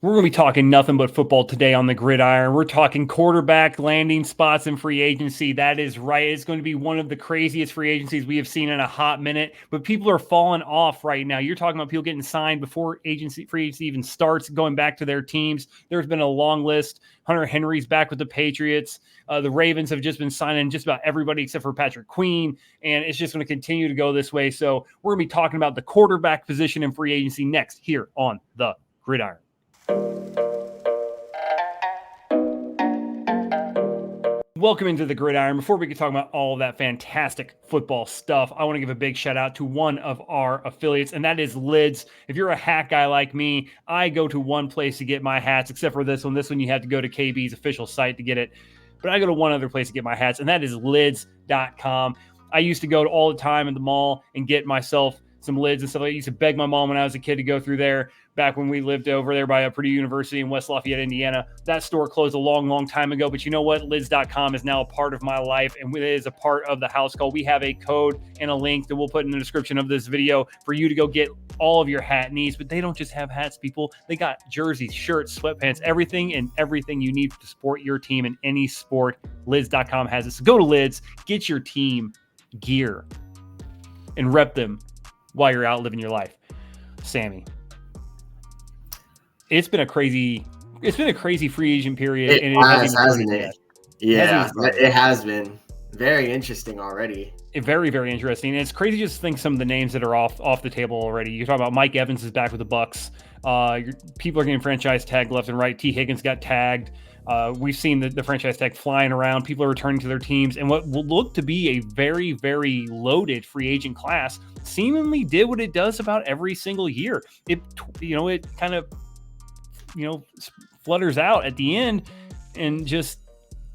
We're going to be talking nothing but football today on the gridiron. We're talking quarterback landing spots in free agency. That is right. It's going to be one of the craziest free agencies we have seen in a hot minute, but people are falling off right now. You're talking about people getting signed before free agency even starts, going back to their teams. There's been a long list. Hunter Henry's back with the Patriots. The Ravens have just been signing just about everybody except for Patrick Queen, and it's just going to continue to go this way. So we're going to be talking about the quarterback position in free agency next here on the gridiron. Welcome into the gridiron. Before we can talk about all of that fantastic football stuff, I want to give a big shout out to one of our affiliates, and that is Lids. If you're a hat guy like me, I go to one place to get my hats, except for this one. This one you have to go to KB's official site to get it. But I go to one other place to get my hats, and that is lids.com. I used to go to all the time in the mall and get myself some lids and stuff. I used to beg my mom when I was a kid to go through there back when we lived over there by Purdue University in West Lafayette, Indiana. That store closed a long, long time ago. But you know what? Lids.com is now a part of my life, and it is a part of the house call. We have a code and a link that we'll put in the description of this video for you to go get all of your hat needs. But they don't just have hats, people. They got jerseys, shirts, sweatpants, everything you need to support your team in any sport. Lids.com has it. So go to Lids, get your team gear, and rep them while you're out living your life. Sammy, it's been a crazy free agent period. It hasn't it? Yeah, it has been very interesting already. Very, very interesting. And it's crazy just to think some of the names that are off the table already. You're talking about Mike Evans is back with the Bucks. People are getting franchise tagged left and right. T. Higgins got tagged. We've seen the franchise tag flying around. People are returning to their teams. And what will look to be a very, very loaded free agent class seemingly did what it does about every single year. It kind of, flutters out at the end and just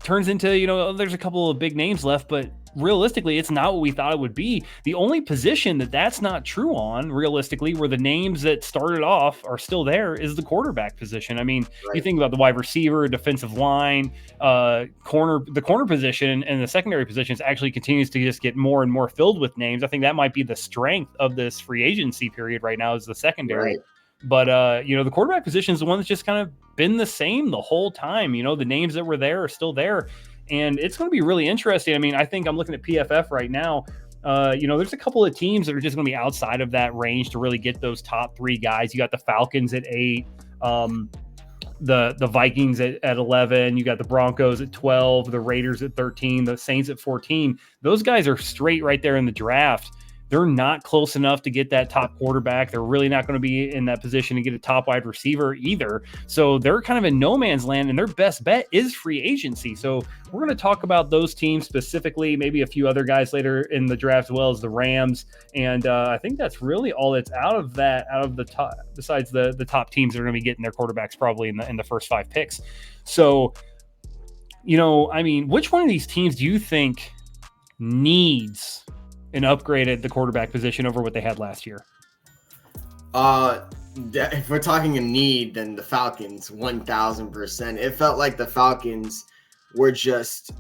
turns into, there's a couple of big names left, but realistically, it's not what we thought it would be. The only position that's not true on, realistically, where the names that started off are still there is the quarterback position. I mean, right. You think about the wide receiver, defensive line, the corner position, and the secondary positions actually continues to just get more and more filled with names. I think that might be the strength of this free agency period right now is the secondary. Right. But, the quarterback position is the one that's just kind of been the same the whole time. The names that were there are still there. And it's going to be really interesting. I mean, I think I'm looking at PFF right now. There's a couple of teams that are just going to be outside of that range to really get those top three guys. You got the Falcons at 8, the Vikings at 11. You got the Broncos at 12, the Raiders at 13, the Saints at 14. Those guys are straight right there in the draft. They're not close enough to get that top quarterback. They're really not going to be in that position to get a top wide receiver either. So they're kind of in no man's land, and their best bet is free agency. So we're going to talk about those teams specifically, maybe a few other guys later in the draft, as well as the Rams. And I think that's really all that's out of the top, besides the top teams that are going to be getting their quarterbacks probably in the first 5 picks. So, which one of these teams do you think needs and upgraded the quarterback position over what they had last year? If we're talking a need, then the Falcons, 1,000%. It felt like the Falcons were just,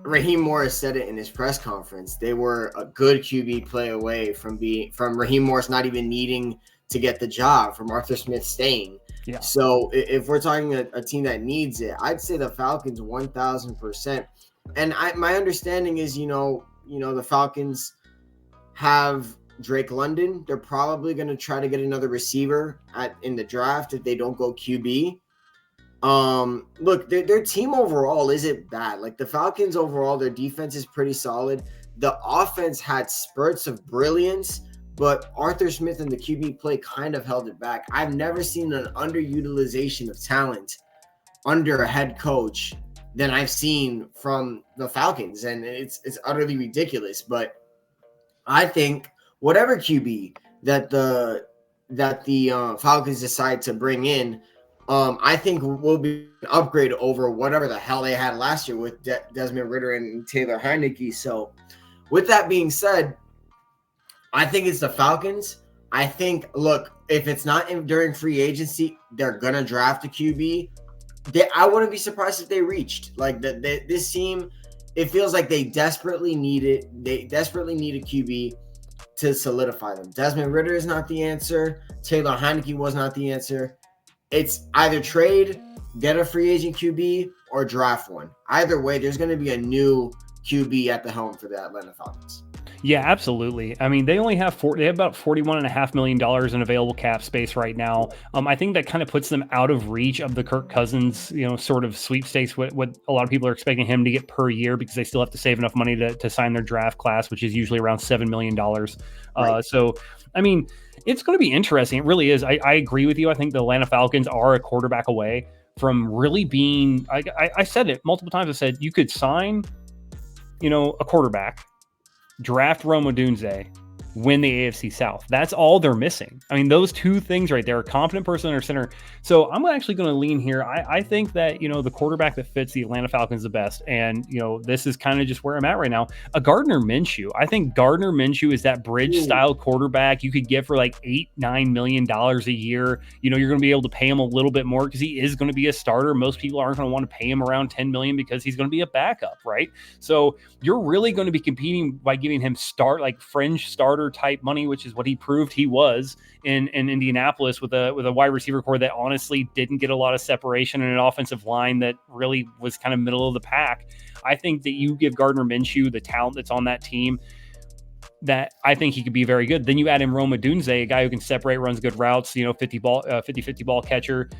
Raheem Morris said it in his press conference. They were a good QB play away from Raheem Morris not even needing to get the job, from Arthur Smith staying. Yeah. So if we're talking a team that needs it, I'd say the Falcons 1,000%. And my understanding is, the Falcons have Drake London. They're probably going to try to get another receiver in the draft if they don't go QB. Look, their team overall isn't bad. Like the Falcons overall, their defense is pretty solid. The offense had spurts of brilliance, but Arthur Smith and the QB play kind of held it back. I've never seen an underutilization of talent under a head coach than I've seen from the Falcons, and it's utterly ridiculous. But I think whatever QB that the Falcons decide to bring in, I think will be an upgrade over whatever the hell they had last year with Desmond Ridder and Taylor Heineke. So, with that being said, I think it's the Falcons. I think, look, if it's not during free agency, they're gonna draft a QB. I wouldn't be surprised if they reached this team. It feels like they desperately need it. They desperately need a QB to solidify them. Desmond Ridder is not the answer. Taylor Heineke was not the answer. it's either trade, get a free agent QB, or draft one. Either way, there's going to be a new QB at the helm for the Atlanta Falcons. Yeah, absolutely. I mean, they only have they have about $41.5 million in available cap space right now. I think that kind of puts them out of reach of the Kirk Cousins, sort of sweepstakes, what a lot of people are expecting him to get per year, because they still have to save enough money to sign their draft class, which is usually around $7 million. Right. So, I mean, it's going to be interesting. It really is. I agree with you. I think the Atlanta Falcons are a quarterback away from really being, I said it multiple times. I said, you could sign, a quarterback, draft Rome Odunze, win the AFC South. That's all they're missing. I mean, those two things right there, a competent person under center. So I'm actually going to lean here. I think that, the quarterback that fits the Atlanta Falcons the best, and, this is kind of just where I'm at right now, a Gardner Minshew. I think Gardner Minshew is that bridge style quarterback you could get for like $8-9 million a year. You're going to be able to pay him a little bit more because he is going to be a starter. Most people aren't going to want to pay him around $10 million because he's going to be a backup, right? So you're really going to be competing by giving him fringe starter type money, which is what he proved he was in Indianapolis with a wide receiver core that honestly didn't get a lot of separation, and an offensive line that really was kind of middle of the pack. I think that you give Gardner Minshew the talent that's on that team, that I think he could be very good. Then you add in Rome Odunze, a guy who can separate, runs good routes, 50-50 ball catcher.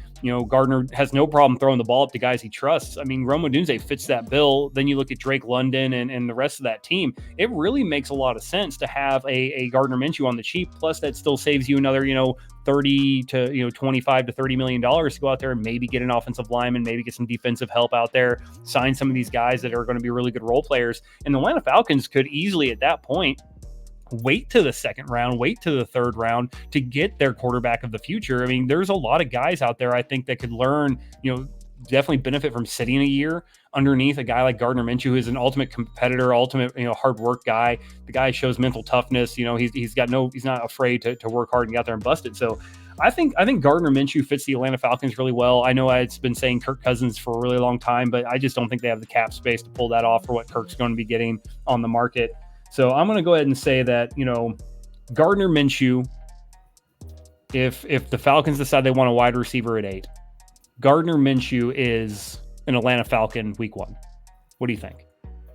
Gardner has no problem throwing the ball up to guys he trusts. I mean, Rome Odunze fits that bill. Then you look at Drake London and the rest of that team. It really makes a lot of sense to have a Gardner Minshew on the cheap. Plus, that still saves you another, $30 to $25 to $30 million to go out there and maybe get an offensive lineman, maybe get some defensive help out there, sign some of these guys that are going to be really good role players. And the Atlanta Falcons could easily, at that point, wait to the second round, wait to the third round to get their quarterback of the future. I mean, there's a lot of guys out there I think that could learn, definitely benefit from sitting a year underneath a guy like Gardner Minshew, who is an ultimate competitor, ultimate, hard work guy. The guy shows mental toughness. He's not afraid to work hard and get out there and bust it. So I think Gardner Minshew fits the Atlanta Falcons really well. I know it's been saying Kirk Cousins for a really long time, but I just don't think they have the cap space to pull that off for what Kirk's going to be getting on the market. So I'm going to go ahead and say that, Gardner Minshew, if the Falcons decide they want a wide receiver at 8, Gardner Minshew is an Atlanta Falcon week 1. What do you think?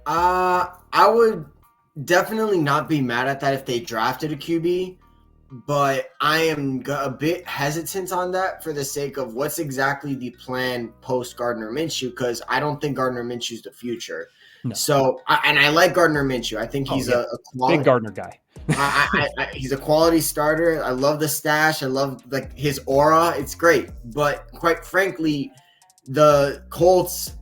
I would definitely not be mad at that if they drafted a QB, but I am a bit hesitant on that for the sake of what's exactly the plan post Gardner Minshew, because I don't think Gardner Minshew's the future. No. So, I like Gardner Minshew. I think he's a quality, big Gardner guy. He's a quality starter. I love the stash. I love his aura. It's great. But quite frankly, the Colts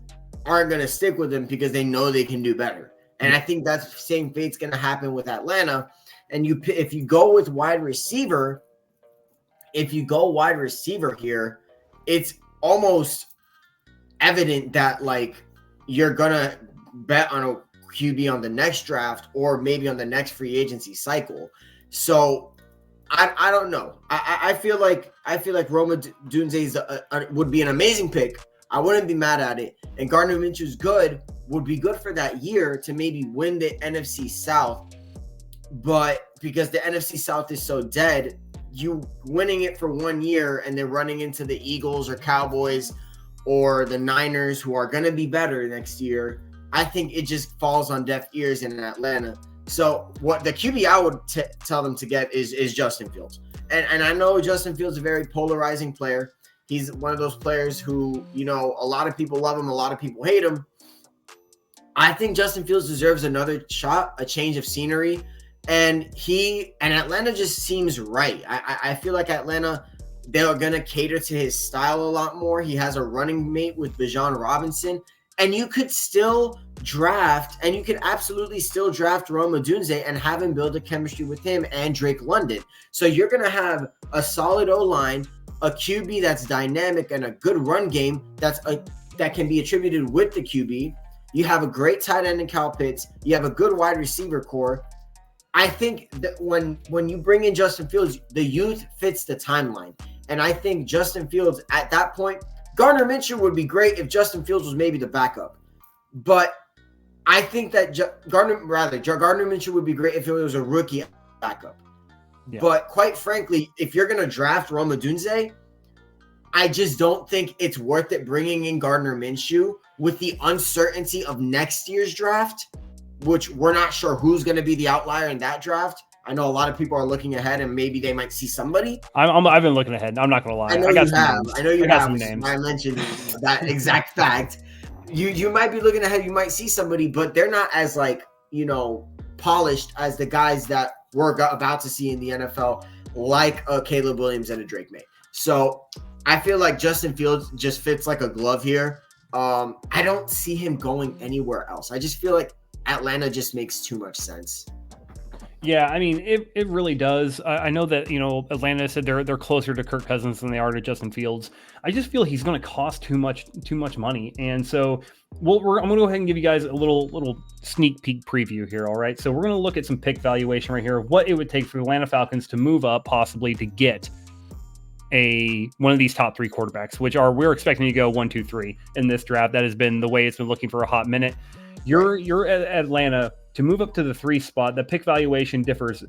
aren't going to stick with him because they know they can do better. And I think that same fate's going to happen with Atlanta. And if you go with wide receiver, here, it's almost evident that you're going to bet on a QB on the next draft or maybe on the next free agency cycle. So I don't know. I feel like Rome Odunze would be an amazing pick. I wouldn't be mad at it. And Gardner Minshew's would be good for that year to maybe win the NFC South. But because the NFC South is so dead, you winning it for 1 year and then running into the Eagles or Cowboys or the Niners, who are going to be better next year, I think it just falls on deaf ears in Atlanta. So what the QB I would tell them to get is Justin Fields. And I know Justin Fields is a very polarizing player. He's one of those players who, a lot of people love him, a lot of people hate him. I think Justin Fields deserves another shot, a change of scenery. And Atlanta just seems right. I feel like Atlanta, they're going to cater to his style a lot more. He has a running mate with Bijan Robinson. And you could still draft, and you could absolutely still draft Rome Odunze and have him build a chemistry with him and Drake London. So you're going to have a solid O-line, a QB that's dynamic, and a good run game that can be attributed with the QB. You have a great tight end in Kyle Pitts. You have a good wide receiver core. I think that when you bring in Justin Fields, the youth fits the timeline. And I think Justin Fields at that point, Gardner Minshew would be great if Justin Fields was maybe the backup. But I think that Gardner Minshew would be great if it was a rookie backup. Yeah. But quite frankly, if you're going to draft Rome Odunze, I just don't think it's worth it bringing in Gardner Minshew with the uncertainty of next year's draft, which we're not sure who's going to be the outlier in that draft. I know a lot of people are looking ahead and maybe they might see somebody. I've been looking ahead. I'm not going to lie. I know you have. I know you have. I mentioned that exact fact. You might be looking ahead. You might see somebody, but they're not as polished as the guys that we're about to see in the NFL, like a Caleb Williams and a Drake May. So I feel like Justin Fields just fits like a glove here. I don't see him going anywhere else. I just feel like Atlanta just makes too much sense. Yeah, I mean, it really does. I know that, Atlanta said they're closer to Kirk Cousins than they are to Justin Fields. I just feel he's going to cost too much money. And so I'm going to go ahead and give you guys a little sneak peek preview here, all right? So we're going to look at some pick valuation right here, what it would take for the Atlanta Falcons to move up possibly to get one of these top 3 quarterbacks, which we're expecting to go 1, 2, 3 in this draft. That has been the way it's been looking for a hot minute. You're at Atlanta. To move up to the 3 spot, the pick valuation differs.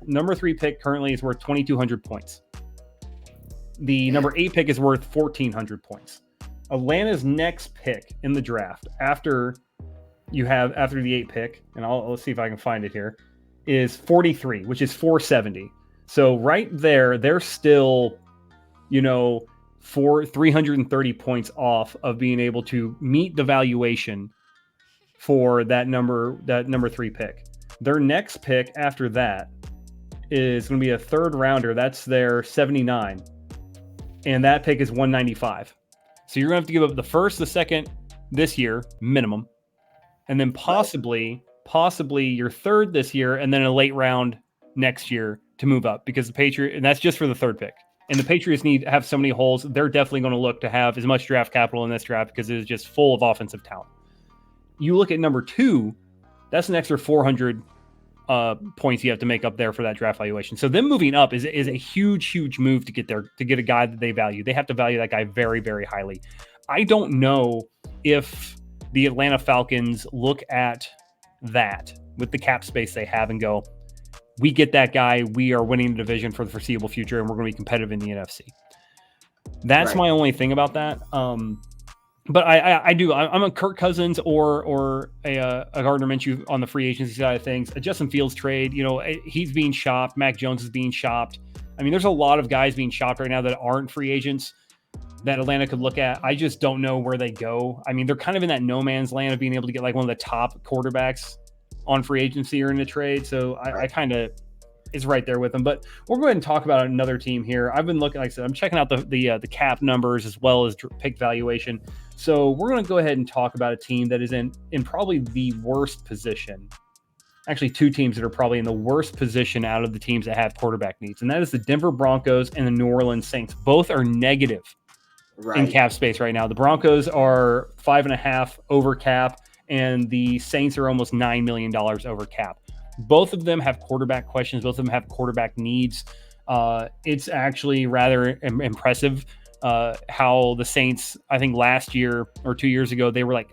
Number 3 pick currently is worth 2,200 points. The number 8 pick is worth 1,400 points. Atlanta's next pick in the draft after the 8 pick, and let's see if I can find it here, is 43, which is 470. So right there, they're still, 330 points off of being able to meet the valuation for that number 3 pick. Their next pick after that is going to be a 3rd rounder. That's their 79. And that pick is 195. So you're going to have to give up the 1st, the 2nd this year, minimum. And then possibly your 3rd this year, and then a late round next year to move up, because the Patriots, and that's just for the 3rd pick. And the Patriots need to have so many holes. They're definitely going to look to have as much draft capital in this draft because it is just full of offensive talent. You look at number 2, that's an extra 400 points you have to make up there for that draft valuation. So them moving up is a huge move to get there, to get a guy that they value. They have to value that guy very, very highly. I don't know if the Atlanta Falcons look at that with the cap space they have and go, we get that guy, we are winning the division for the foreseeable future, and we're going to be competitive in the NFC. That's my only thing about that. But I'm a Kirk Cousins or a Gardner Minshew on the free agency side of things. A Justin Fields trade, he's being shopped. Mac Jones is being shopped. I mean, there's a lot of guys being shopped right now that aren't free agents that Atlanta could look at. I just don't know where they go. I mean, they're kind of in that no man's land of being able to get like one of the top quarterbacks on free agency or in a trade. So I kind of is right there with them. But we'll go ahead and talk about another team here. I've been looking, like I said, I'm checking out the cap numbers as well as pick valuation. So we're going to go ahead and talk about a team that is in probably the worst position. Actually, 2 teams that are probably in the worst position out of the teams that have quarterback needs. And that is the Denver Broncos and the New Orleans Saints. Both are negative in cap space right now. The Broncos are 5.5 over cap, and the Saints are almost $9 million over cap. Both of them have quarterback questions. Both of them have quarterback needs. It's actually rather impressive how the Saints, I think last year or 2 years ago, they were like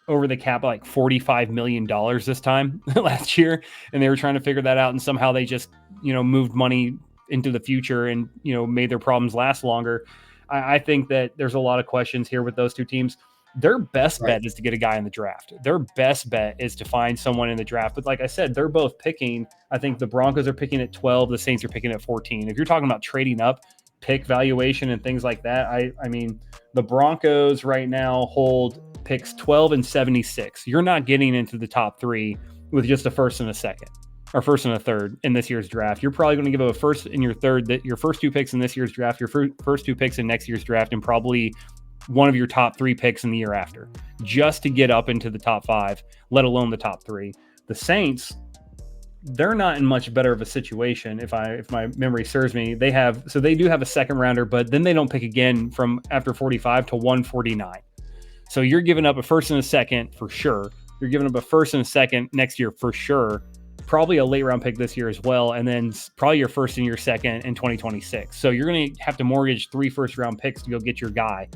over the cap like $45 million this time last year. And they were trying to figure that out. And somehow they just, moved money into the future and, made their problems last longer. I think that there's a lot of questions here with those 2 teams. Their best bet is to get a guy in the draft. Their best bet is to find someone in the draft. But like I said, they're both picking. I think the Broncos are picking at 12. The Saints are picking at 14. If you're talking about trading up, pick valuation and things like that, I mean, the Broncos right now hold picks 12 and 76. You're not getting into the top 3 with just a 1st and a 2nd. Or 1st and a 3rd in this year's draft. You're probably going to give up a 1st and your 3rd, your first 2 picks in this year's draft, your first 2 picks in next year's draft, and probably one of your top 3 picks in the year after, just to get up into the top 5, let alone the top 3. The Saints, they're not in much better of a situation. If my memory serves me, they do have a 2nd rounder, but then they don't pick again from after 45 to 149. So you're giving up a 1st and a 2nd for sure. You're giving up a 1st and a 2nd next year for sure. Probably a late round pick this year as well. And then probably your 1st and your 2nd in 2026. So you're going to have to mortgage 3 first round picks to go get your guy.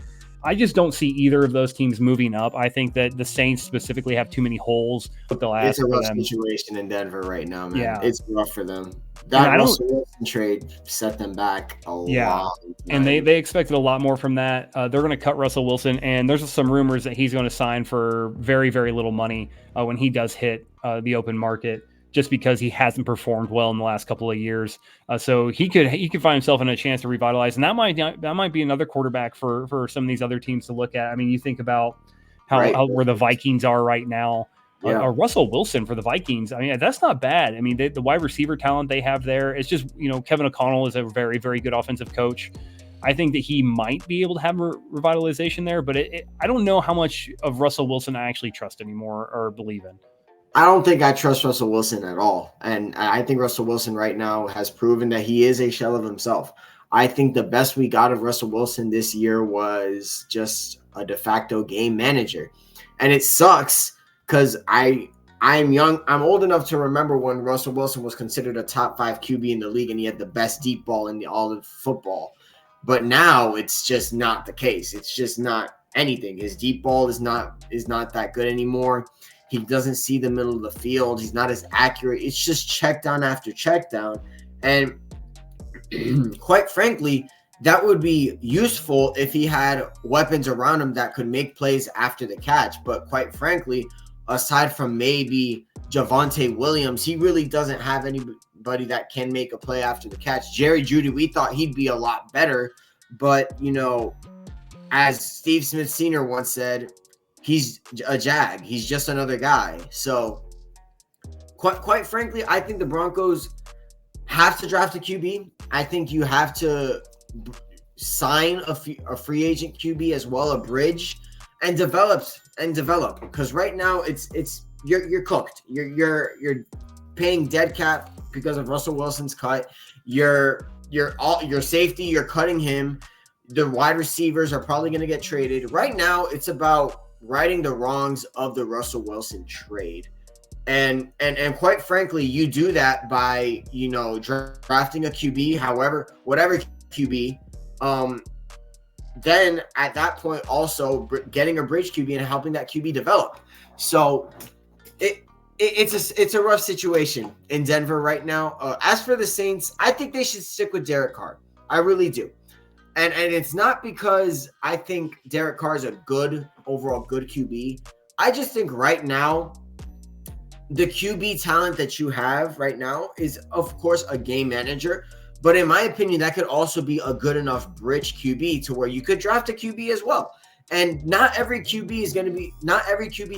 I just don't see either of those teams moving up. I think that the Saints specifically have too many holes. They'll ask It's a for rough them. situation in Denver right now, man. Yeah. It's rough for them. And That I don't. Russell Wilson trade set them back a Yeah. lot. And they expected a lot more from that. They're going to cut Russell Wilson, and there's some rumors that he's going to sign for very, very little money when he does hit the open market, just because he hasn't performed well in the last couple of years. So he could find himself in a chance to revitalize, and that might be another quarterback for some of these other teams to look at. I mean, you think about how where the Vikings are right now. Yeah. Russell Wilson for the Vikings. I mean, that's not bad. I mean, the wide receiver talent they have there. It's just, Kevin O'Connell is a very, very good offensive coach. I think that he might be able to have revitalization there, but I don't know how much of Russell Wilson I actually trust anymore or believe in. I don't think I trust Russell Wilson at all. And I think Russell Wilson right now has proven that he is a shell of himself. I think the best we got of Russell Wilson this year was just a de facto game manager. And it sucks because I'm young. I'm old enough to remember when Russell Wilson was considered a top 5 QB in the league and he had the best deep ball in all of football. But now it's just not the case. It's just not anything. His deep ball is not that good anymore. He doesn't see the middle of the field. He's not as accurate. It's just check down after check down. And quite frankly, that would be useful if he had weapons around him that could make plays after the catch. But quite frankly, aside from maybe Javonte Williams, he really doesn't have anybody that can make a play after the catch. Jerry Jeudy, we thought he'd be a lot better. But, as Steve Smith Sr. once said, he's a jag. He's just another guy. So, quite frankly, I think the Broncos have to draft a QB. I think you have to sign a free agent QB as well, a bridge, and develop. Because right now you're cooked. You're paying dead cap because of Russell Wilson's cut. Your safety, you're cutting him. The wide receivers are probably going to get traded. Right now, it's about righting the wrongs of the Russell Wilson trade. And quite frankly, you do that by, drafting a QB, whatever QB. Then at that point, also getting a bridge QB and helping that QB develop. So it's a rough situation in Denver right now. As for the Saints, I think they should stick with Derek Carr. I really do. And it's not because I think Derek Carr is a overall good QB. I just think right now, the QB talent that you have right now is, of course, a game manager. But in my opinion, that could also be a good enough bridge QB to where you could draft a QB as well. And not every QB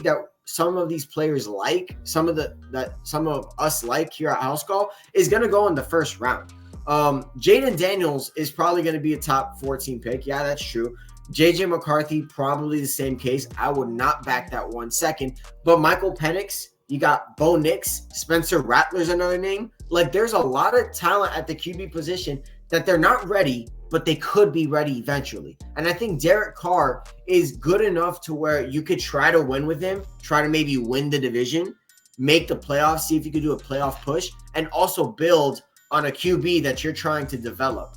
that some of these players like, some of us like here at House Call, is going to go in the first round. Jaden Daniels is probably going to be a top 14 pick. Yeah, that's true. JJ McCarthy, probably the same case. I would not back that 1 second. But Michael Penix, you got Bo Nix, Spencer Rattler's another name. Like, there's a lot of talent at the QB position that they're not ready, but they could be ready eventually. And I think Derek Carr is good enough to where you could try to win with him, try to maybe win the division, make the playoffs, see if you could do a playoff push, and also build on a QB that you're trying to develop.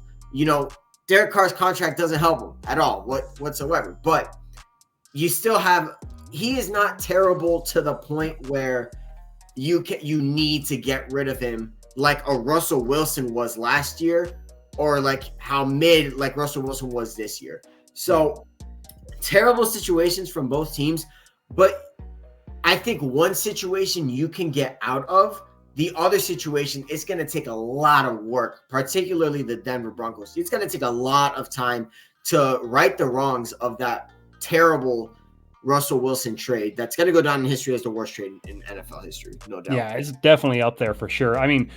Derek Carr's contract doesn't help him at all whatsoever, but you still have – he is not terrible to the point where you need to get rid of him like a Russell Wilson was last year, or like how like Russell Wilson was this year. So terrible situations from both teams, but I think one situation you can get out of. The other situation, it's going to take a lot of work, particularly the Denver Broncos. It's going to take a lot of time to right the wrongs of that terrible Russell Wilson trade. That's going to go down in history as the worst trade in NFL history, no doubt. Yeah, it's definitely up there for sure. I mean,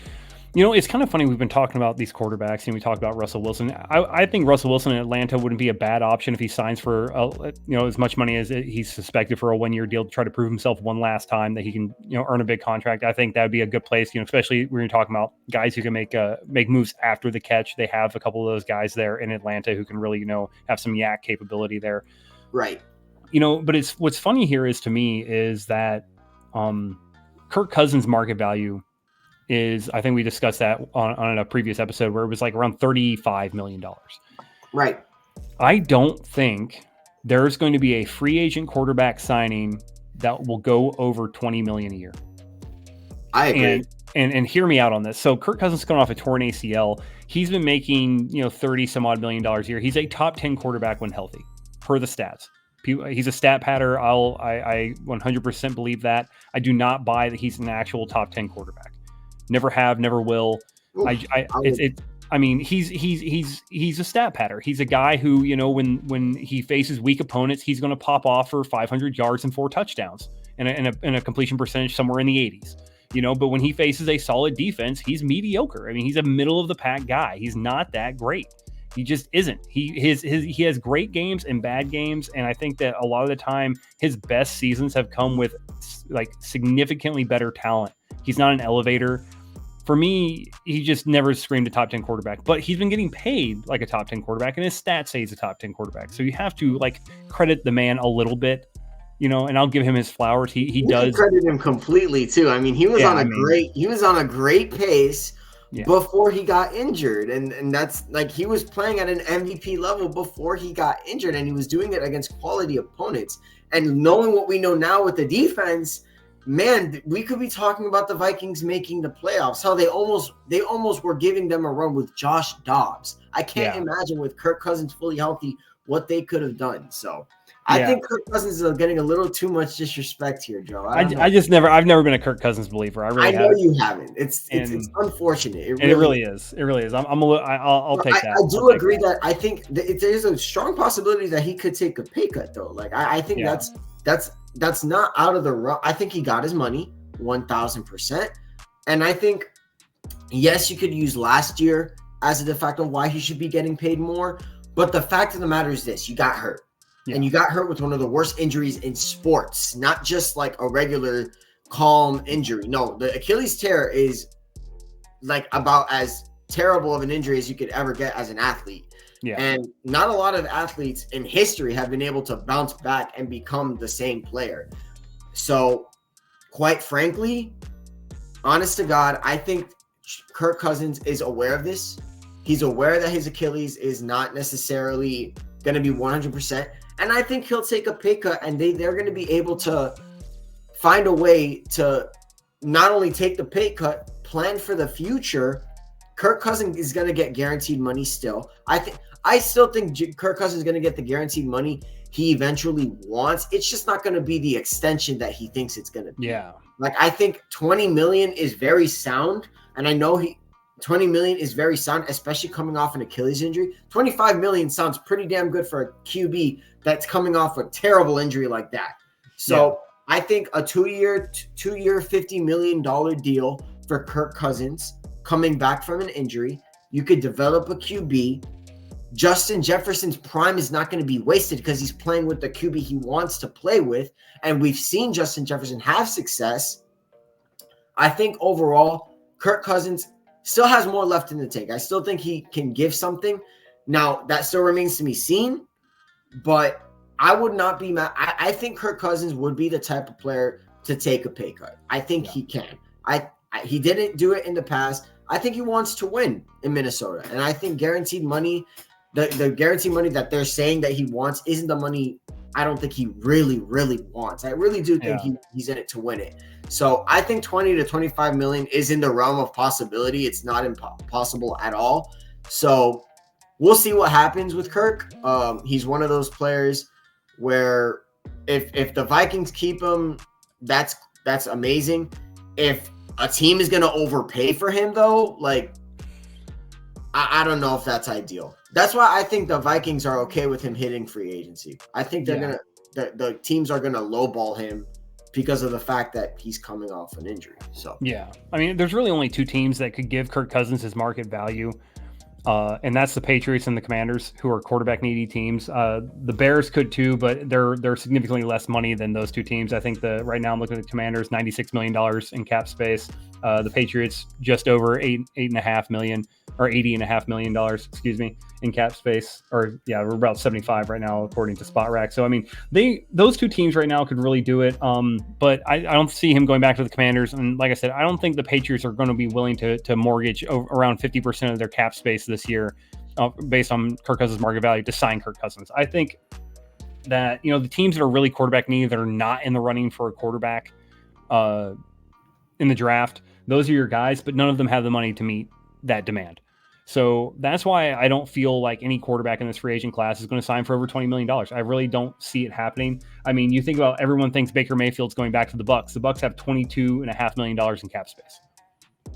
it's kind of funny. We've been talking about these quarterbacks and we talked about Russell Wilson. I think Russell Wilson in Atlanta wouldn't be a bad option if he signs for, as much money as he's suspected for a 1-year deal to try to prove himself one last time that he can, earn a big contract. I think that would be a good place, especially when you're talking about guys who can make moves after the catch. They have a couple of those guys there in Atlanta who can really, have some yak capability there. Right. But what's funny here is to me is that Kirk Cousins' market value is, I think we discussed that on a previous episode where it was like around $35 million. Right. I don't think there's going to be a free agent quarterback signing that will go over $20 million a year. I agree. And hear me out on this. So Kirk Cousins is coming off a torn ACL. He's been making 30 some odd million dollars a year. He's a top 10 quarterback when healthy, per the stats. He's a stat patter. I 100% believe that. I do not buy that he's an actual top 10 quarterback. Never have, never will. Oof, He's a stat patter. He's a guy who, when he faces weak opponents, he's going to pop off for 500 yards and 4 touchdowns and a completion percentage somewhere in the 80s. But when he faces a solid defense, he's mediocre. I mean, he's a middle of the pack guy. He's not that great. He just isn't. He has great games and bad games, and I think that a lot of the time his best seasons have come with like significantly better talent. He's not an elevator. For me, he just never screamed a top 10 quarterback, but he's been getting paid like a top 10 quarterback, and his stats say he's a top 10 quarterback. So you have to credit the man a little bit. And I'll give him his flowers. He does credit him completely too. I mean, he was on a great pace before he got injured, and that's he was playing at an MVP level before he got injured, and he was doing it against quality opponents. And knowing what we know now with the defense, man, we could be talking about the Vikings making the playoffs. How they almost were giving them a run with Josh Dobbs. I can't imagine with Kirk Cousins fully healthy what they could have done. So. I think Kirk Cousins is getting a little too much disrespect here, Joe. I've never been a Kirk Cousins believer. I know you haven't. It's unfortunate. It really is. I'll take that. I do agree that I think there's a strong possibility that he could take a pay cut though. I think that's not out of the realm. I think he got his money 1,000%, and I think yes, you could use last year as a de facto why he should be getting paid more. But the fact of the matter is this: you got hurt. Yeah. And you got hurt with one of the worst injuries in sports, not just like a regular calm injury. No, the Achilles tear is about as terrible of an injury as you could ever get as an athlete. Yeah. And not a lot of athletes in history have been able to bounce back and become the same player. So quite frankly, honest to God, I think Kirk Cousins is aware of this. He's aware that his Achilles is not necessarily going to be 100%. And I think he'll take a pay cut, and they're going to be able to find a way to not only take the pay cut, plan for the future. Kirk Cousins is going to get guaranteed money still. I still think Kirk Cousins is going to get the guaranteed money he eventually wants. It's just not going to be the extension that he thinks it's going to be. Yeah. I think $20 million is very sound, and I know $20 million is very sound, especially coming off an Achilles injury. $25 million sounds pretty damn good for a QB that's coming off a terrible injury like that. So I think a two-year, $50 million deal for Kirk Cousins coming back from an injury. You could develop a QB. Justin Jefferson's prime is not going to be wasted because he's playing with the QB he wants to play with. And we've seen Justin Jefferson have success. I think overall, Kirk Cousins still has more left in the tank. I still think he can give something. Now, that still remains to be seen, but I would not be mad. I think Kirk Cousins would be the type of player to take a pay cut. I think he can. He didn't do it in the past. I think he wants to win in Minnesota, and I think guaranteed money, the guaranteed money that they're saying that he wants isn't the money I don't think he really, really wants. I really do think he's in it to win it. So I think 20 to 25 million is in the realm of possibility. It's not impossible at all. So we'll see what happens with Kirk. He's one of those players where if the Vikings keep him, that's amazing. If a team is going to overpay for him, though, I don't know if that's ideal. That's why I think the Vikings are okay with him hitting free agency. I think the teams are gonna lowball him because of the fact that he's coming off an injury. So I mean, there's really only two teams that could give Kirk Cousins his market value, and that's the Patriots and the Commanders, who are quarterback needy teams. The Bears could too, but they're significantly less money than those two teams. I think right now I'm looking at the Commanders, $96 million in cap space. The Patriots just over $8.5 million. Or $80.5 million, in cap space. Or we're about 75 right now, according to Spot Rack. So I mean, those two teams right now could really do it. But I don't see him going back to the Commanders. And like I said, I don't think the Patriots are going to be willing to mortgage around 50% of their cap space this year, based on Kirk Cousins' market value, to sign Kirk Cousins. I think that, the teams that are really quarterback needy, that are not in the running for a quarterback in the draft, those are your guys, but none of them have the money to meet that demand. So that's why I don't feel like any quarterback in this free agent class is going to sign for over $20 million. I really don't see it happening. I mean, you think about, everyone thinks Baker Mayfield's going back to the Bucs. The Bucs have $22.5 million in cap space.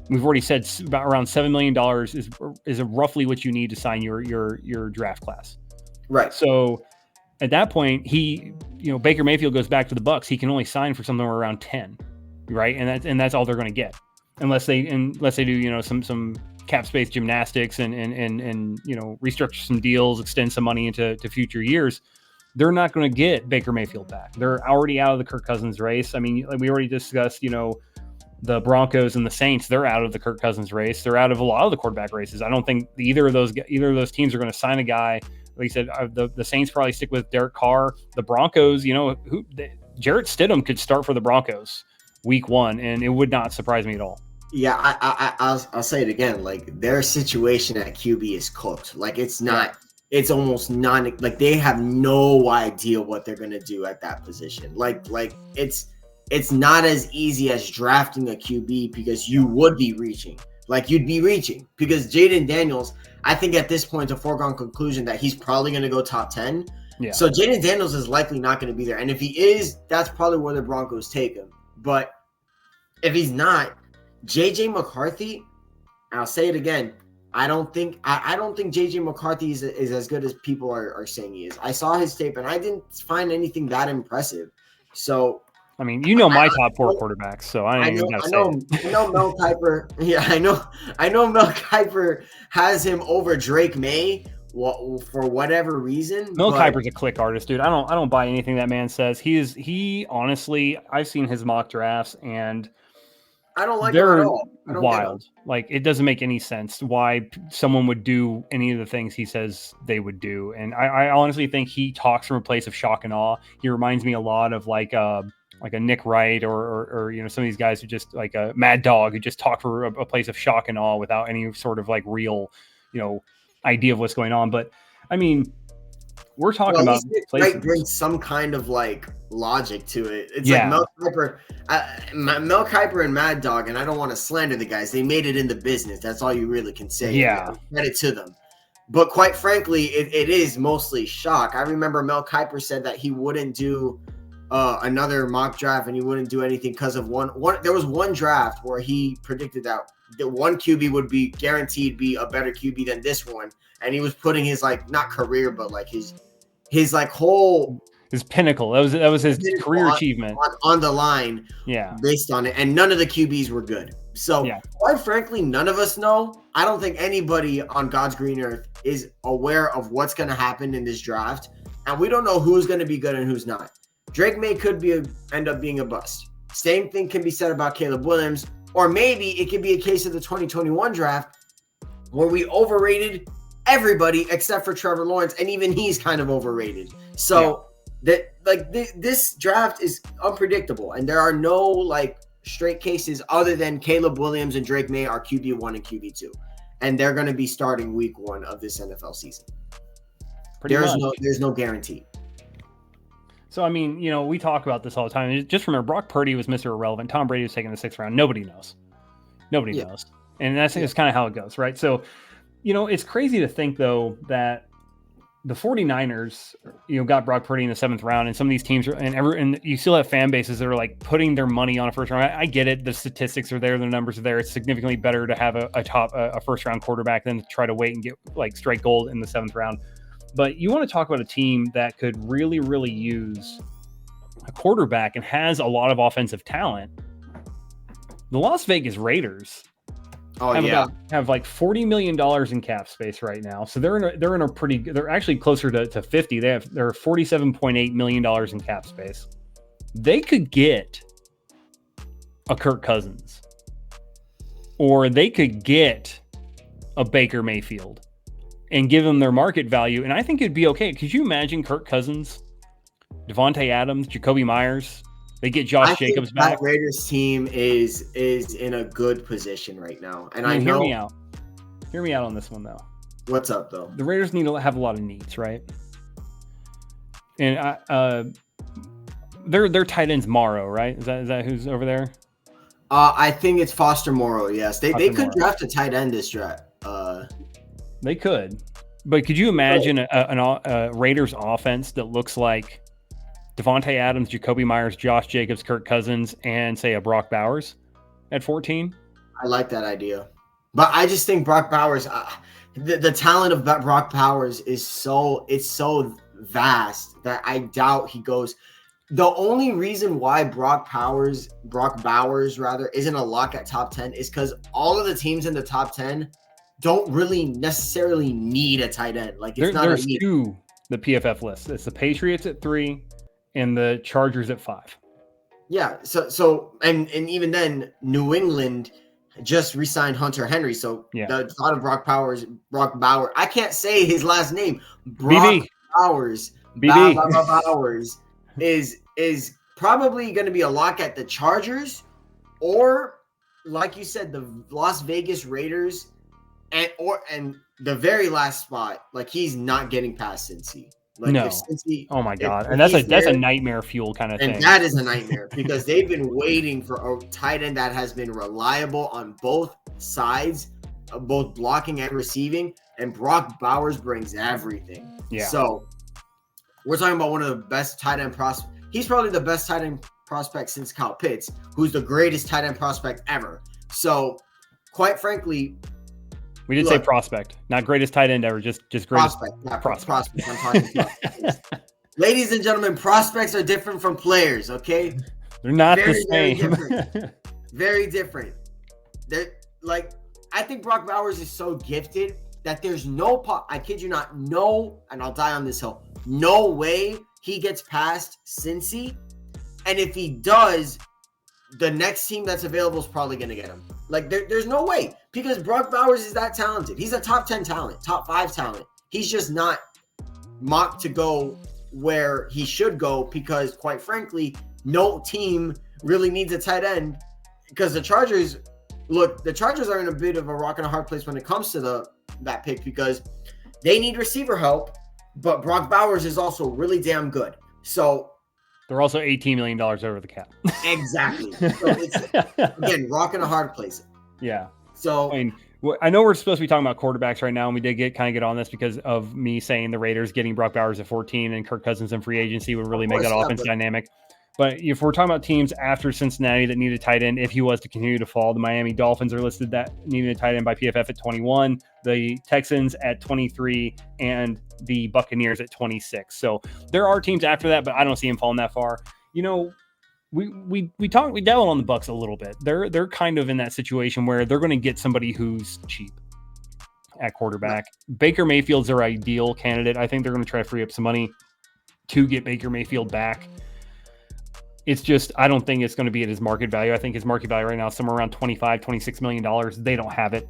We've already said about around $7 million is roughly what you need to sign your draft class. Right. So at that point, Baker Mayfield goes back to the Bucs. He can only sign for something around 10, right? And that's all they're going to get, unless they do some cap space gymnastics and restructure some deals, extend some money into future years. They're not going to get Baker Mayfield back. They're already out of the Kirk Cousins race. I mean, we already discussed, the Broncos and the Saints. They're out of the Kirk Cousins race. They're out of a lot of the quarterback races. I don't think either of those teams are going to sign a guy. Like I said, the Saints probably stick with Derek Carr. The Broncos, Jarrett Stidham could start for the Broncos week 1, and it would not surprise me at all. Yeah, I'll say it again. Like, their situation at QB is cooked. Like, it's not. It's almost non. Like, they have no idea what they're gonna do at that position. Like it's not as easy as drafting a QB, because you would be reaching. Like, you'd be reaching because Jaden Daniels, I think at this point, it's a foregone conclusion that he's probably going to go top 10. Yeah. So Jaden Daniels is likely not going to be there. And if he is, that's probably where the Broncos take him. But if he's not, JJ McCarthy, I'll say it again, I don't think JJ McCarthy is as good as people are saying he is. I saw his tape and I didn't find anything that impressive. So, I mean, my top 4 quarterbacks, so I know Mel Kiper. Yeah, I know Mel Kiper has him over Drake May for whatever reason. Mel Kiper's a click artist, dude. I don't buy anything that man says. He honestly, I've seen his mock drafts and I don't like them at all. Wild. Like, it doesn't make any sense why someone would do any of the things he says they would do. And I honestly think he talks from a place of shock and awe. He reminds me a lot of like a Nick Wright or some of these guys who just, like a Mad Dog, who just talk for a place of shock and awe without any sort of like real, idea of what's going on. But I mean, we're talking about Wright brings some kind of like logic to it. It's like Mel Kiper and Mad Dog, and I don't want to slander the guys. They made it in the business. That's all you really can say. Yeah. Credit to them. But quite frankly, it is mostly shock. I remember Mel Kiper said that he wouldn't do another mock draft and he wouldn't do anything because of one. There was one draft where he predicted that the one QB would be guaranteed be a better QB than this one, and he was putting his like not career but like his like whole his pinnacle. That was his career achievement on the line. Yeah, based on it, and none of the QBs were good. So quite frankly, none of us know. I don't think anybody on God's green earth is aware of what's going to happen in this draft, and we don't know who's going to be good and who's not. Drake May could end up being a bust. Same thing can be said about Caleb Williams, or maybe it could be a case of the 2021 draft where we overrated everybody except for Trevor Lawrence, and even he's kind of overrated. So this draft is unpredictable, and there are no like straight cases other than Caleb Williams and Drake May are QB1 and QB2, and they're going to be starting week 1 of this NFL season. There's no guarantee. So, I mean, we talk about this all the time. Just remember, Brock Purdy was Mr. Irrelevant. Tom Brady was taken in the 6th round. Nobody knows. Nobody knows. And that's kind of how it goes, right? So, it's crazy to think, though, that the 49ers, got Brock Purdy in the 7th round, and some of these teams and you still have fan bases that are like putting their money on a first round. I get it. The statistics are there. The numbers are there. It's significantly better to have a first round quarterback than to try to wait and get like straight gold in the 7th round. But you want to talk about a team that could really, really use a quarterback and has a lot of offensive talent. The Las Vegas Raiders have like $40 million in cap space right now. So they're actually closer to 50. They're $47.8 million in cap space. They could get a Kirk Cousins, or they could get a Baker Mayfield and give them their market value. And I think it'd be okay. Could you imagine Kirk Cousins, Devontae Adams, Jacoby Myers? They get Josh Jacobs back. That Raiders team is in a good position right now. And I know. Hear me out. Hear me out on this one, though. What's up, though? The Raiders need to have a lot of needs, right? And their tight end's Morrow, right? Is that who's over there? I think it's Foster Morrow. Yes, they Foster could Moreau. draft a tight end this draft. They could, but could you imagine a Raiders offense that looks like Devontae Adams, Jacoby Myers, Josh Jacobs, Kirk Cousins, and say a Brock Bowers at 14? I like that idea, but I just think Brock Bowers, the talent of Brock Bowers is so vast that I doubt he goes. The only reason why Brock Bowers rather isn't a lock at top 10 is because all of the teams in the top 10 don't really necessarily need a tight end. Like There's two the PFF list. It's the Patriots at 3 and the Chargers at 5. Yeah. So and even then, New England just re-signed Hunter Henry. So the thought of Brock Bowers, I can't say his last name. Brock BB. Bowers. BB. Bowers is probably going to be a lock at the Chargers, or like you said, the Las Vegas Raiders, and the very last spot, like he's not getting past Cincy. Like no. Cincy, oh my God. And that's a nightmare fuel kind of thing. And that is a nightmare because they've been waiting for a tight end that has been reliable on both sides, both blocking and receiving. And Brock Bowers brings everything. Yeah. So we're talking about one of the best tight end prospects. He's probably the best tight end prospect since Kyle Pitts, who's the greatest tight end prospect ever. So, quite frankly, we did say prospect, not greatest tight end ever, just greatest prospect. I'm talking prospects. Ladies and gentlemen, prospects are different from players. Okay, they're not the same. Very different. Very different. They're like, I think Brock Bowers is so gifted that there's I kid you not, and I'll die on this hill. No way he gets past Cincy. And if he does, the next team that's available is probably going to get him. Like, there's no way, because Brock Bowers is that talented. He's a top 10 talent, top 5 talent. He's just not mocked to go where he should go because, quite frankly, no team really needs a tight end because the Chargers are in a bit of a rock and a hard place when it comes to that pick because they need receiver help. But Brock Bowers is also really damn good. So they're also $18 million over the cap. Exactly. So it's, again, rock and a hard place. Yeah. So I mean, I know we're supposed to be talking about quarterbacks right now, and we did get on this because of me saying the Raiders getting Brock Bowers at 14 and Kirk Cousins in free agency would really make that offense dynamic. But if we're talking about teams after Cincinnati that need a tight end, if he was to continue to fall, the Miami Dolphins are listed that needed a tight end by PFF at 21, the Texans at 23, and the Buccaneers at 26. So there are teams after that, but I don't see him falling that far. You know, we dabble on the Bucs a little bit. They're kind of in that situation where they're going to get somebody who's cheap at quarterback. Baker Mayfield's their ideal candidate. I think they're going to try to free up some money to get Baker Mayfield back. It's just, I don't think it's going to be at his market value. I think his market value right now is somewhere around $26 million. They don't have it,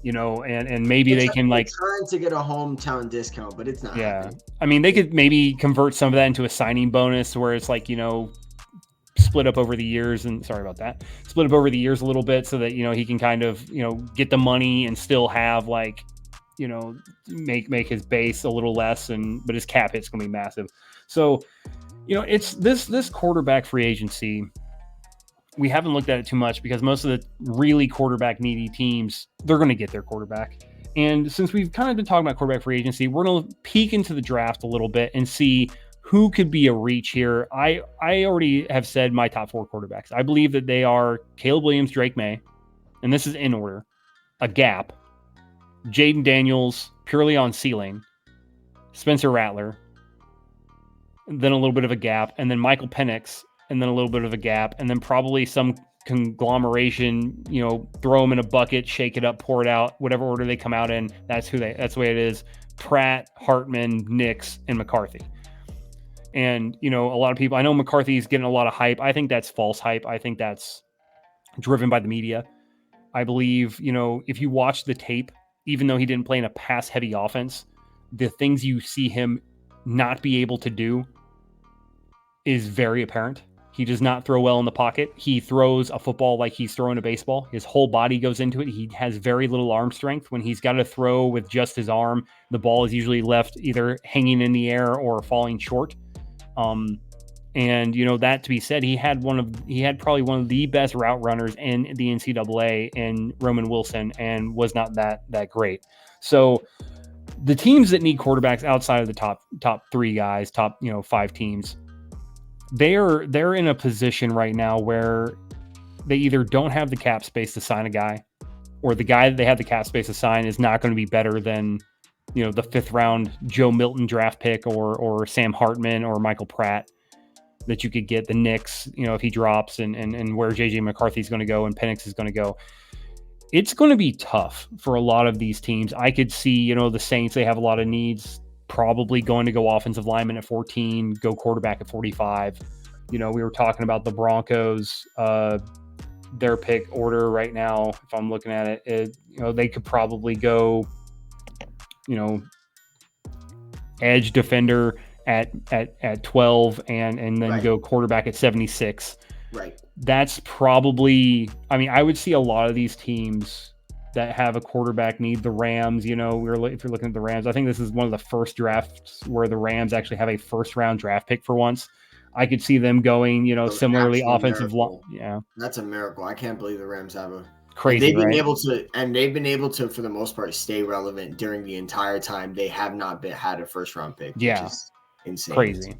you know, and maybe they can like trying to get a hometown discount, but it's not. Yeah. Happening. I mean, they could maybe convert some of that into a signing bonus where it's like, you know, split up over the years split up over the years a little bit so that, you know, he can kind of, you know, get the money and still have like, you know, make his base a little less but his cap hit's going to be massive. So, you know, it's this quarterback free agency. We haven't looked at it too much because most of the really quarterback needy teams, they're going to get their quarterback. And since we've kind of been talking about quarterback free agency, we're going to peek into the draft a little bit and see who could be a reach here. I already have said my top 4 quarterbacks. I believe that they are Caleb Williams, Drake May, and this is in order, a gap, Jaden Daniels purely on ceiling, Spencer Rattler, then a little bit of a gap, and then Michael Penix, and then a little bit of a gap, and then probably some conglomeration, you know, throw them in a bucket, shake it up, pour it out, whatever order they come out in. That's the way it is. Pratt, Hartman, Nix, and McCarthy. And, you know, a lot of people, I know McCarthy's getting a lot of hype. I think that's false hype. I think that's driven by the media. I believe, you know, if you watch the tape, even though he didn't play in a pass-heavy offense, the things you see him not be able to do is very apparent. He does not throw well in the pocket. He throws a football like he's throwing a baseball. His whole body goes into it. He has very little arm strength. When he's got to throw with just his arm, the ball is usually left either hanging in the air or falling short. And that to be said, he had probably one of the best route runners in the NCAA in Roman Wilson, and was not that great. So the teams that need quarterbacks outside of the top 3 guys, top 5 teams, they're in a position right now where they either don't have the cap space to sign a guy, or the guy that they have the cap space to sign is not going to be better than the 5th round Joe Milton draft pick or Sam Hartman or Michael Pratt that you could get the Knicks, if he drops, and where JJ McCarthy is going to go and Penix is going to go. It's going to be tough for a lot of these teams. I could see, the Saints, they have a lot of needs, probably going to go offensive lineman at 14, go quarterback at 45. We were talking about the Broncos, their pick order right now, if I'm looking at it, they could probably go, edge defender at 12 and then go quarterback at 76. Right. That's probably, I would see a lot of these teams that have a quarterback need. The Rams, if you're looking at the Rams, I think this is one of the first drafts where the Rams actually have a 1st round draft pick for once. I could see them going, similarly offensive line. Yeah. That's a miracle. I can't believe the Rams have a crazy. They've been right? they've been able to, for the most part, stay relevant during the entire time. They have not had a 1st round pick. Yeah. Which is insane. Crazy.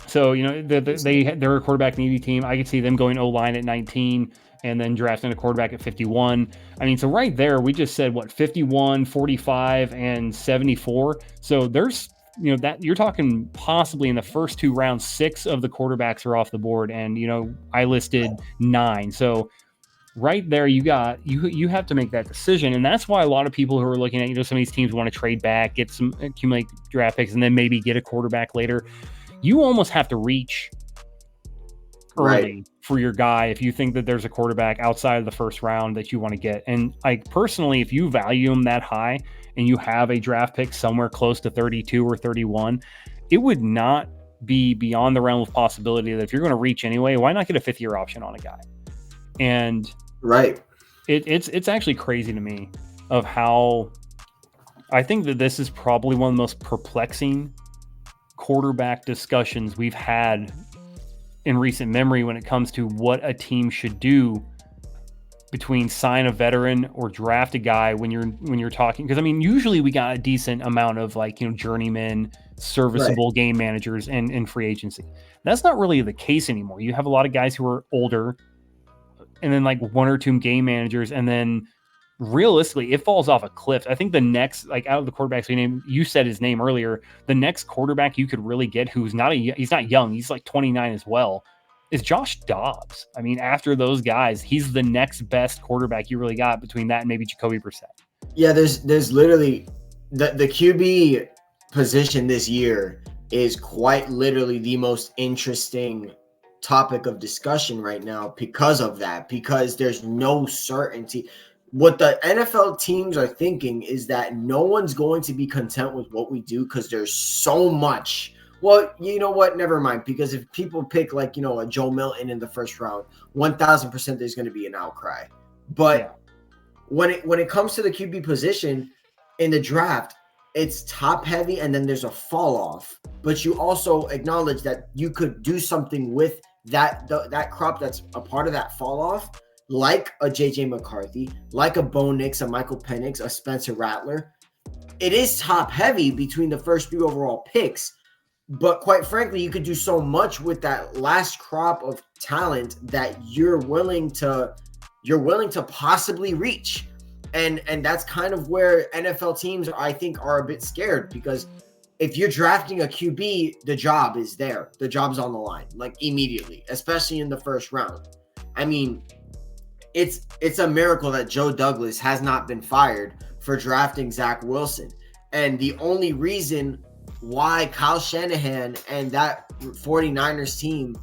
So, they're a quarterback needy team. I could see them going O-line at 19 and then drafting a quarterback at 51. So right there, we just said, 51, 45, and 74. So there's, that you're talking possibly in the first 2 rounds, 6 of the quarterbacks are off the board. And, I listed 9. So right there, you have to make that decision. And that's why a lot of people who are looking at, some of these teams want to trade back, accumulate draft picks, and then maybe get a quarterback later. You almost have to reach early for your guy if you think that there's a quarterback outside of the 1st round that you want to get. And personally, if you value him that high and you have a draft pick somewhere close to 32 or 31, it would not be beyond the realm of possibility that if you're going to reach anyway, why not get a 5th-year option on a guy? And it's actually crazy to me of how I think that this is probably one of the most perplexing quarterback discussions we've had in recent memory when it comes to what a team should do between sign a veteran or draft a guy when you're talking, because usually we got a decent amount of journeyman serviceable game managers in free agency. That's not really the case anymore. You have a lot of guys who are older and then 1 or 2 game managers, and then realistically it falls off a cliff. I think the next, out of the quarterbacks you said his name earlier, the next quarterback you could really get who's he's not young, he's 29 as well, is Josh Dobbs. After those guys, he's the next best quarterback you really got between that and maybe Jacoby Brissett. Yeah, there's literally the QB position this year is quite literally the most interesting topic of discussion right now because of that, because there's no certainty. What the NFL teams are thinking is that no one's going to be content with what we do because there's so much. Well, you know what? Never mind. Because if people pick a Joe Milton in the 1st round, 1,000% there's going to be an outcry. But when it comes to the QB position in the draft, it's top heavy and then there's a fall off. But you also acknowledge that you could do something with that crop that's a part of that fall off, like a JJ McCarthy, like a Bo Nix, a Michael Penix, a Spencer Rattler. It is top heavy between the first 3 overall picks, but quite frankly, you could do so much with that last crop of talent that you're willing to possibly reach. And that's kind of where NFL teams, I think, are a bit scared, because if you're drafting a QB, the job is there. The job's on the line, immediately, especially in the 1st round. It's a miracle that Joe Douglas has not been fired for drafting Zach Wilson. And the only reason why Kyle Shanahan and that 49ers team,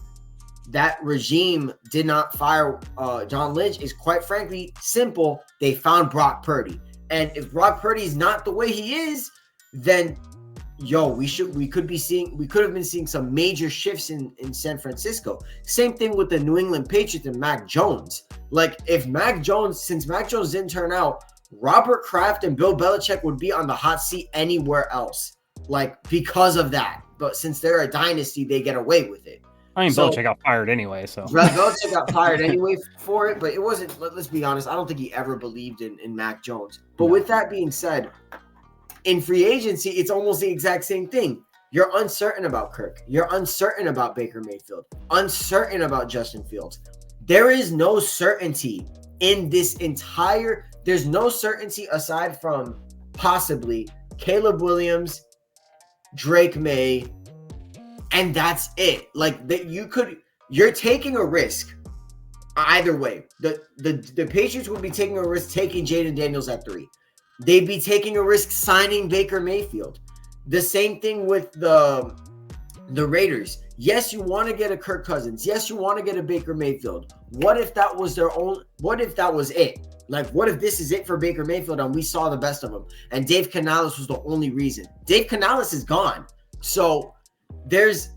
that regime, did not fire John Lynch is, quite frankly, simple. They found Brock Purdy. And if Brock Purdy is not the way he is, then we could have been seeing some major shifts in San Francisco. Same thing with the New England Patriots and Mac Jones. Like, since Mac Jones didn't turn out, Robert Kraft and Bill Belichick would be on the hot seat anywhere else, like, because of that. But since they're a dynasty, they get away with it. I mean, Belichick got fired anyway, so. Belichick got fired anyway for it, but it wasn't, let's be honest, I don't think he ever believed in Mac Jones. But with that being said, in free agency, it's almost the exact same thing. You're uncertain about Kirk. You're uncertain about Baker Mayfield. Uncertain about Justin Fields. There is no certainty in this entire, there's no certainty aside from possibly Caleb Williams, Drake May, and that's it. Like, that you're taking a risk either way. The Patriots would be taking a risk taking Jaden Daniels at 3. They'd be taking a risk signing Baker Mayfield. The same thing with the Raiders. Yes, you want to get a Kirk Cousins. Yes, you want to get a Baker Mayfield. What if that was what if that was it? Like, what if this is it for Baker Mayfield and we saw the best of him? And Dave Canales was the only reason. Dave Canales is gone. So there's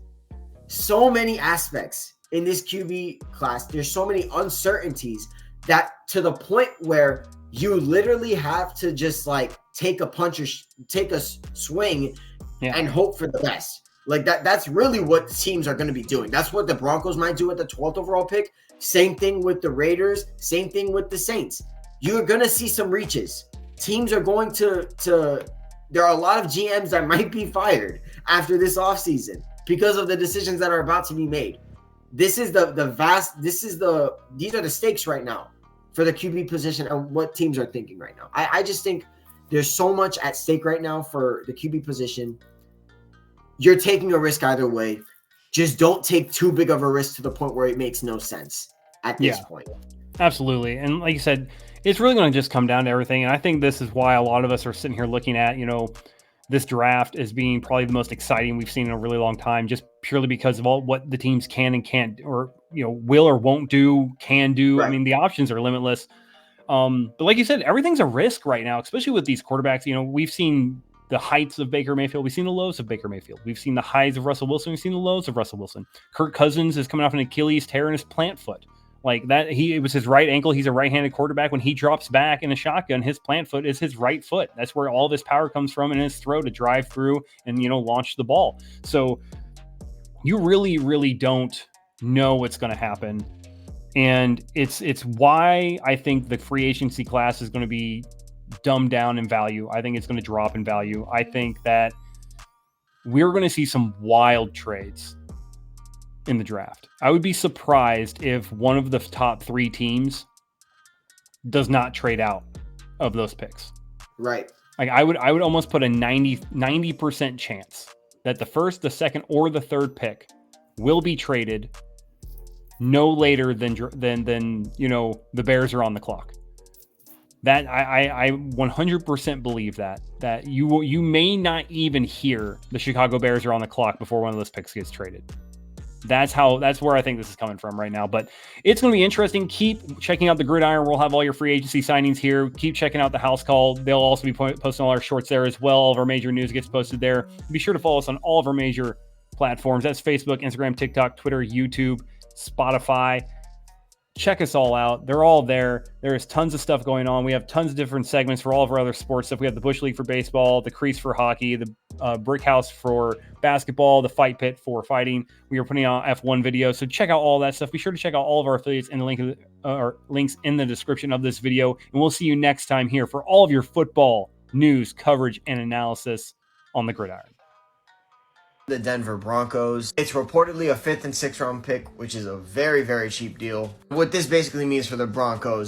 so many aspects in this QB class. There's so many uncertainties that, to the point where you literally have to just like take a punch or take a swing and hope for the best. Like, that's really what teams are going to be doing. That's what the Broncos might do at the 12th overall pick. Same thing with the Raiders. Same thing with the Saints. You're going to see some reaches. Teams are going to there are a lot of GMs that might be fired after this offseason because of the decisions that are about to be made. These are the stakes right now for the QB position and what teams are thinking right now. I just think there's so much at stake right now for the QB position. You're taking a risk either way. Just don't take too big of a risk to the point where it makes no sense at this point. Absolutely. And like you said, it's really going to just come down to everything. And I think this is why a lot of us are sitting here looking at, this draft as being probably the most exciting we've seen in a really long time, just purely because of all what the teams can and can't, or, will or won't do, can do. Right. I mean, the options are limitless. But like you said, everything's a risk right now, especially with these quarterbacks. We've seen the heights of Baker Mayfield. We've seen the lows of Baker Mayfield. We've seen the highs of Russell Wilson. We've seen the lows of Russell Wilson. Kirk Cousins is coming off an Achilles tear in his plant foot. Like that, it was his right ankle. He's a right-handed quarterback. When he drops back in a shotgun, his plant foot is his right foot. That's where all of his power comes from in his throw to drive through and, launch the ball. So you really, really don't know what's going to happen. And it's why I think the free agency class is going to be dumbed down in value. I think it's going to drop in value. I think that we're going to see some wild trades in the draft. I would be surprised if one of the top 3 teams does not trade out of those picks. Right. Like I would almost put a 90% chance that the first, the second, or the third pick will be traded no later than the Bears are on the clock. That I 100% believe that you may not even hear the Chicago Bears are on the clock before one of those picks gets traded. That's where I think this is coming from right now. But it's going to be interesting. Keep checking out the Gridiron. We'll have all your free agency signings here. Keep checking out the House Call. They'll also be posting all our shorts there as well. All of our major news gets posted there. Be sure to follow us on all of our major platforms. That's Facebook, Instagram, TikTok, Twitter, YouTube, Spotify. Check us all out. They're all there. There is tons of stuff going on. We have tons of different segments for all of our other sports stuff. We have the Bush League for baseball, the Crease for hockey, the Brick House for basketball, the Fight Pit for fighting. We are putting out F1 videos. So check out all that stuff. Be sure to check out all of our affiliates in the links in the description of this video. And we'll see you next time here for all of your football news, coverage, and analysis on the Gridiron. The Denver Broncos. It's reportedly a 5th and 6th round pick, which is a very, very cheap deal. What this basically means for the Broncos